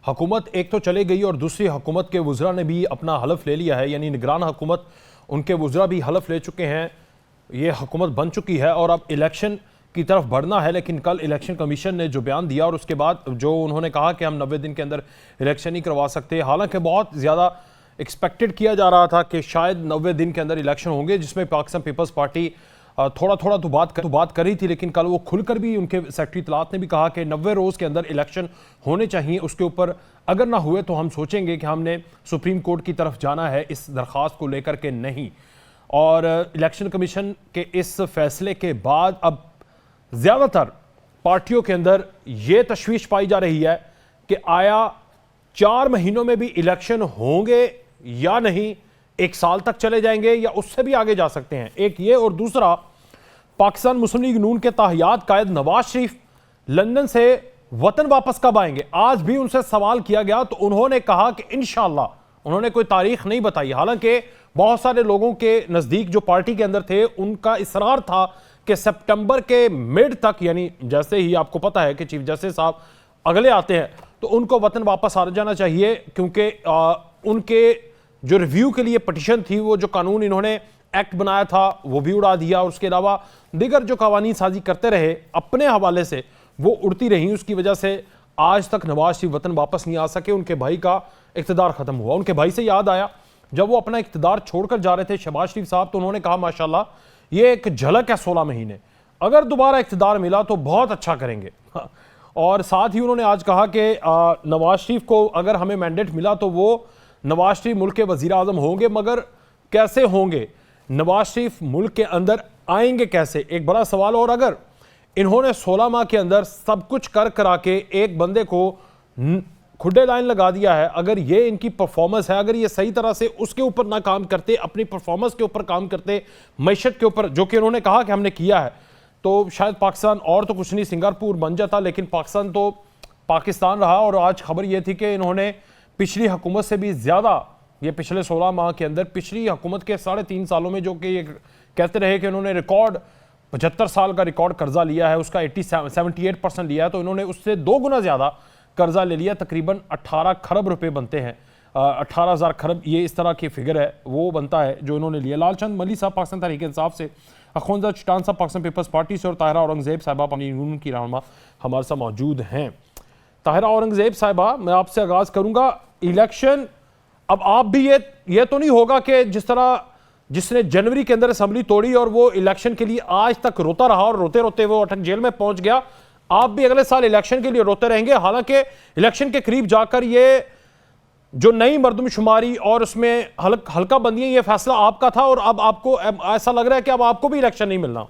हुकूमत एक तो चले गई और दूसरी हुकूमत के वज़रा ने भी अपना हलफ ले लिया है, यानी निगरान हुकूमत उनके वज़रा भी हलफ ले चुके हैं। ये हुकूमत बन चुकी है और अब इलेक्शन की तरफ बढ़ना है। लेकिन कल इलेक्शन कमीशन ने जो बयान दिया और उसके बाद जो उन्होंने कहा कि हम 90 दिन के अंदर इलेक्शन नहीं करवा सकते, हालांकि बहुत ज़्यादा एक्सपेक्टेड किया जा रहा था कि शायद 90 दिन के अंदर इलेक्शन होंगे, जिसमें पाकिस्तान पीपल्स पार्टी थोड़ा थोड़ा तो बात कर रही थी। लेकिन कल वो खुलकर भी उनके सेक्रेटरी इत्तलात ने भी कहा कि 90 रोज़ के अंदर इलेक्शन होने चाहिए। उसके ऊपर अगर ना हुए तो हम सोचेंगे कि हमने सुप्रीम कोर्ट की तरफ जाना है इस दरख्वास्त को लेकर के नहीं। और इलेक्शन कमीशन के इस फैसले के बाद अब ज़्यादातर पार्टियों के अंदर ये तशवीश पाई जा रही है कि आया 4 महीनों में भी इलेक्शन होंगे या नहीं, 1 साल तक चले जाएंगे या उससे भी आगे जा सकते हैं। एक ये, और दूसरा पाकिस्तान मुस्लिम लीग नून के ताहियात कायद नवाज शरीफ लंदन से वतन वापस कब आएंगे, आज भी उनसे सवाल किया गया तो उन्होंने कहा कि इंशाअल्लाह, उन्होंने कोई तारीख नहीं बताई। हालांकि बहुत सारे लोगों के नज़दीक जो पार्टी के अंदर थे उनका इसरार था कि सितंबर के मिड तक, यानी जैसे ही आपको पता है कि चीफ जस्टिस साहब अगले आते हैं तो उनको वतन वापस आ जाना चाहिए, क्योंकि उनके जो रिव्यू के लिए पटिशन थी, वो जो कानून इन्होंने एक्ट बनाया था वो भी उड़ा दिया, और उसके अलावा दीगर जो कानूनी साजी करते रहे अपने हवाले से वो उड़ती रही। उसकी वजह से आज तक नवाज शरीफ वतन वापस नहीं आ सके। उनके भाई का इक़्तिदार ख़त्म हुआ। उनके भाई से याद आया, जब वो अपना इक़्तिदार छोड़कर जा रहे थे शहबाज शरीफ साहब, तो उन्होंने कहा माशाल्लाह ये एक झलक है 16 महीने, अगर दोबारा इक़्तिदार मिला तो बहुत अच्छा करेंगे। और साथ ही उन्होंने आज कहा कि नवाज शरीफ को अगर हमें मैंडेट मिला तो वो नवाज शरीफ मुल्क के वज़ीर आज़म होंगे, मगर कैसे होंगे, नवाज शरीफ मुल्क के अंदर आएंगे कैसे, एक बड़ा सवाल। और अगर इन्होंने 16 माह के अंदर सब कुछ कर करा के एक बंदे को खुड्डे लाइन लगा दिया है, अगर ये इनकी परफॉर्मेंस है, अगर ये सही तरह से उसके ऊपर ना काम करते, अपनी परफॉर्मेंस के ऊपर काम करते, मैशत के ऊपर, जो कि उन्होंने कहा कि हमने किया है, तो शायद पाकिस्तान और तो कुछ नहीं सिंगापुर बन जाता। लेकिन पाकिस्तान तो पाकिस्तान रहा। और आज खबर ये थी कि इन्होंने पिछली हुकूमत से भी ज़्यादा, ये पिछले 16 माह के अंदर पिछली हुकूमत के 3.5 सालों में, जो कि ये कहते रहे कि उन्होंने रिकॉर्ड 75 साल का रिकॉर्ड कर्जा लिया है, उसका 78% लिया है, तो इन्होंने उससे 2 गुना ज़्यादा कर्जा ले लिया। तकरीबन 18 खरब रुपए बनते हैं, 18,000 खरब, ये इस तरह की फिगर है वो बनता है जो इन्होंने लिया। लालचंद मली साहब पाकिस्तान तहरीक इंसाफ से, अखुंजा चटान साहब पाकिस्तान पीपल्स पार्टी से, और ताहिरा औरंगज़ेब साहिबा पाकिस्तान की रहनुमा हमारे साथ मौजूद हैं। ताहिरा औरंगज़ेब साहिबा, मैं आपसे आगाज़ करूँगा। इलेक्शन अब आप भी ये तो नहीं होगा कि जिस तरह जिसने जनवरी के अंदर असेंबली तोड़ी और वो इलेक्शन के लिए आज तक रोता रहा और रोते रोते वो अटक जेल में पहुंच गया, आप भी अगले साल इलेक्शन के लिए रोते रहेंगे? हालांकि इलेक्शन के करीब जाकर ये जो नई मर्दमशुमारी और उसमें हल्का बंदियां, ये फैसला आपका था और अब आपको ऐसा लग रहा है कि अब आपको भी इलेक्शन नहीं मिलना।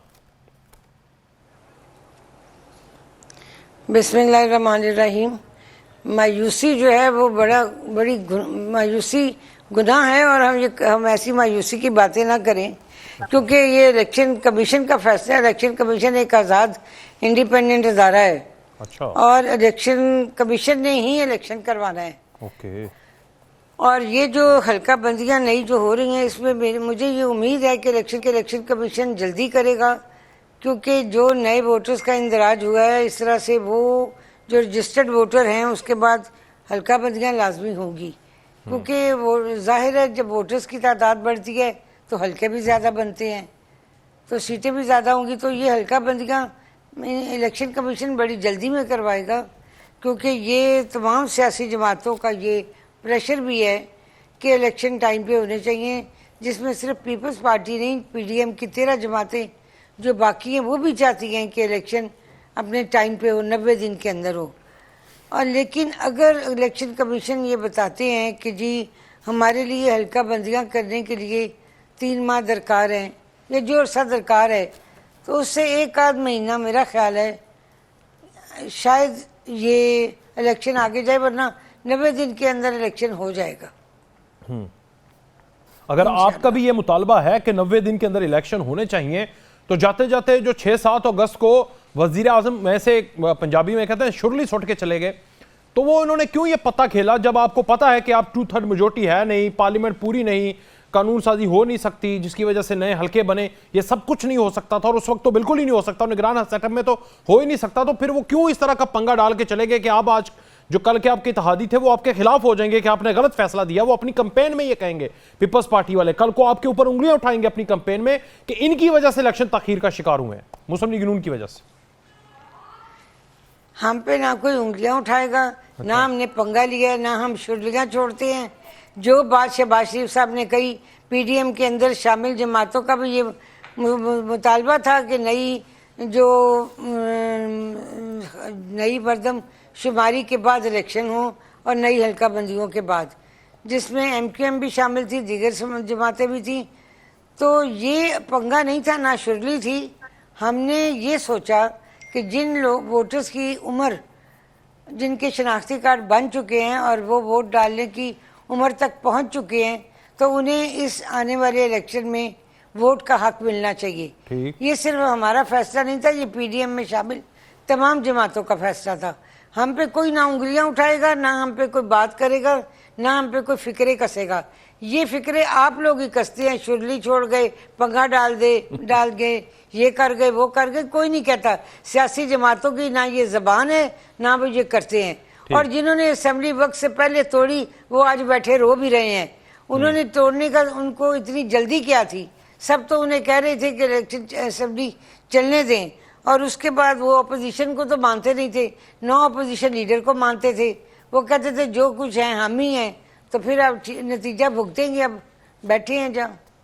बिस्मिल्लाहिर्रहमानिर्रहीम। मायूसी जो है वो बड़ी मायूसी गुनाह है, और हम ऐसी मायूसी की बातें ना करें, क्योंकि ये इलेक्शन कमीशन का फैसला है। इलेक्शन कमीशन एक आज़ाद इंडिपेंडेंट इदारा है। अच्छा। और इलेक्शन कमीशन ने ही इलेक्शन करवाना है। ओके। और ये जो हल्का बंदियां नई जो हो रही हैं, इसमें मुझे ये उम्मीद है कि इलेक्शन कमीशन जल्दी करेगा, क्योंकि जो नए वोटर्स का इंदराज हुआ है इस तरह से, वो जो रजिस्टर्ड वोटर हैं उसके बाद हल्का बंदियां लाजमी होंगी, क्योंकि वो जाहिर है जब वोटर्स की तादाद बढ़ती है तो हल्के भी ज़्यादा बनते हैं, तो सीटें भी ज़्यादा होंगी। तो ये हल्का बंदियां इलेक्शन कमीशन बड़ी जल्दी में करवाएगा, क्योंकि ये तमाम सियासी जमातों का ये प्रेशर भी है कि इलेक्शन टाइम पे होने चाहिए, जिसमें सिर्फ पीपल्स पार्टी नहीं, PDM की 13 जमातें जो बाकी हैं वो भी चाहती हैं कि इलेक्शन अपने टाइम पे हो, 90 दिन के अंदर हो। और लेकिन अगर इलेक्शन कमीशन ये बताते हैं कि जी हमारे लिए हल्का बंदियां करने के लिए 3 माह दरकार हैं या जो अर्सा दरकार है, तो उससे 1 आध महीना मेरा ख्याल है शायद ये इलेक्शन आगे जाए, वरना 90 दिन के अंदर इलेक्शन हो जाएगा। अगर आपका भी ये मुतालबा है कि 90 दिन के अंदर इलेक्शन होने चाहिए, तो जाते जाते जो 6-7 अगस्त को वजीर आजम में से पंजाबी में कहते हैं शुरली सुट के चले गए, तो वो इन्होंने क्यों ये पता खेला, जब आपको पता है कि आप 2/3 मेजोरिटी है नहीं, पार्लियामेंट पूरी नहीं, कानून साजी हो नहीं सकती, जिसकी वजह से नए हल्के बने, ये सब कुछ नहीं हो सकता था, और उस वक्त तो बिल्कुल ही नहीं हो सकता, निगरान सेटअप में तो हो ही नहीं सकता, तो फिर वो क्यों इस तरह का पंगा डाल के चले गए कि आप आज जो कल के आपके इत्तेहादी थे वो आपके खिलाफ हो जाएंगे कि आपने गलत फैसला दिया। वो अपनी कंपेन में ये कहेंगे, पीपल्स पार्टी वाले कल को आपके ऊपर उंगलियां उठाएंगे अपनी कंपेन में कि इनकी वजह से इलेक्शन ताखीर का शिकार हुए हैं, मुस्लिम लीग नून की वजह से। हम पे ना कोई उंगलियां उठाएगा, ना हमने पंगा लिया, ना हम शुरलियां छोड़ते हैं। जो बात शहबाज शरीफ साहब ने कही, पीडीएम के अंदर शामिल जमातों का भी ये मुतालबा था कि नई मरदमशुमारी के बाद इलेक्शन हो और नई हल्का बंदियों के बाद, जिसमें एमक्यूएम भी शामिल थी, दीगर जमातें भी थी। तो ये पंगा नहीं था, ना शुरली थी। हमने ये सोचा कि जिन लोग वोटर्स की उम्र, जिनके शनाख्ती कार्ड बन चुके हैं और वो वोट डालने की उम्र तक पहुंच चुके हैं, तो उन्हें इस आने वाले इलेक्शन में वोट का हक मिलना चाहिए। ये सिर्फ हमारा फैसला नहीं था, ये पीडीएम में शामिल तमाम जमातों का फैसला था। हम पे कोई ना उंगलियां उठाएगा, ना हम पे कोई बात करेगा, ना हम पे कोई फिक्रे कसेगा। ये फिक्रे आप लोग ही कसते हैं, शुरली छोड़ गए, पंगा डाल गए, ये कर गए, वो कर गए। कोई नहीं कहता। सियासी जमातों की ना ये जबान है, ना वो ये करते हैं। और जिन्होंने असेंबली वक्त से पहले तोड़ी, वो आज बैठे रो भी रहे हैं। उन्होंने तोड़ने का उनको इतनी जल्दी क्या थी? सब तो उन्हें कह रहे थे कि इलेक्शन असेंबली चलने दें, और उसके बाद वो अपोजिशन को तो मानते नहीं थे, नो अपोजिशन लीडर को मानते थे। वो कहते थे जो कुछ है हम ही हैं। तो फिर अब नतीजा भुगतेंगे, अब बैठे हैं जहाँ।